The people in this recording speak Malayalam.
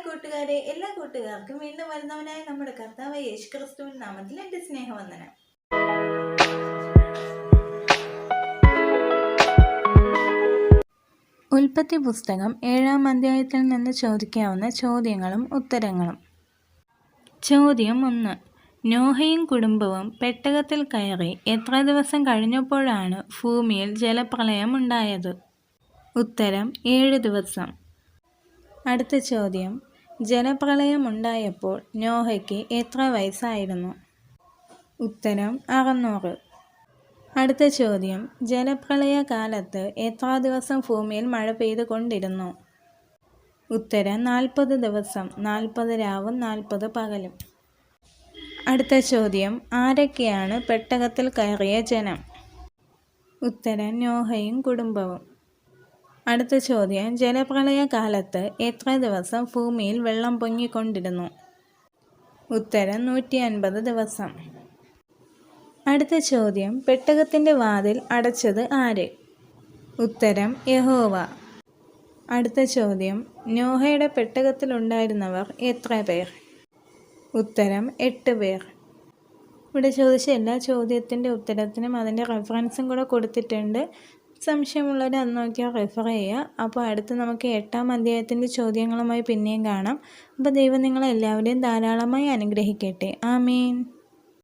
കൂട്ടുകാരെ, എല്ലാ കൂട്ടുകാർക്കും വീണ്ടും വരുന്നവനായ നമ്മുടെ കർത്താവായ യേശുക്രിസ്തുവിൻ നാമത്തിൽ എൻ്റെ സ്നേഹവന്ദനം. ഉൽപ്പത്തി പുസ്തകം 7-ാം അധ്യായത്തിൽ നിന്ന് ചോദിക്കാവുന്ന ചോദ്യങ്ങളും ഉത്തരങ്ങളും. ചോദ്യം 1. നോഹയും കുടുംബവും പെട്ടകത്തിൽ കയറി എത്ര ദിവസം കഴിഞ്ഞപ്പോഴാണ് ഭൂമിയിൽ ജലപ്രളയം ഉണ്ടായത്? ഉത്തരം 7 ദിവസം. അടുത്ത ചോദ്യം, ജലപ്രളയം ഉണ്ടായപ്പോൾ നോഹയ്ക്ക് എത്ര വയസ്സായിരുന്നു? ഉത്തരം 600. അടുത്ത ചോദ്യം, ജലപ്രളയ കാലത്ത് എത്ര ദിവസം ഭൂമിയിൽ മഴ പെയ്തുകൊണ്ടിരുന്നു? ഉത്തരം 40 ദിവസം, 40 രാവും 40 പകലും. അടുത്ത ചോദ്യം, ആരൊക്കെയാണ് പെട്ടകത്തിൽ കയറിയ ജനം? ഉത്തരം നോഹയും കുടുംബവും. അടുത്ത ചോദ്യം, ജലപ്രളയ കാലത്ത് എത്ര ദിവസം ഭൂമിയിൽ വെള്ളം പൊങ്ങിക്കൊണ്ടിരുന്നു? ഉത്തരം 150 ദിവസം. അടുത്ത ചോദ്യം, പെട്ടകത്തിൻ്റെ വാതിൽ അടച്ചത് ആര്? ഉത്തരം യഹോവ. അടുത്ത ചോദ്യം, നോഹയുടെ പെട്ടകത്തിലുണ്ടായിരുന്നവർ എത്ര പേർ? ഉത്തരം 8 പേർ. ഇവിടെ ചോദിച്ച എല്ലാ ചോദ്യത്തിൻ്റെ ഉത്തരത്തിനും അതിൻ്റെ റെഫറൻസും കൂടെ കൊടുത്തിട്ടുണ്ട്. സംശയമുള്ളവർ അത് നോക്കിയാൽ റെഫർ ചെയ്യുക. അപ്പോൾ അടുത്ത് നമുക്ക് 8-ാം അധ്യായത്തിൻ്റെ ചോദ്യങ്ങളുമായി പിന്നെയും കാണാം. അപ്പോൾ ദൈവം നിങ്ങളെല്ലാവരെയും ധാരാളമായി അനുഗ്രഹിക്കട്ടെ. ആമേൻ.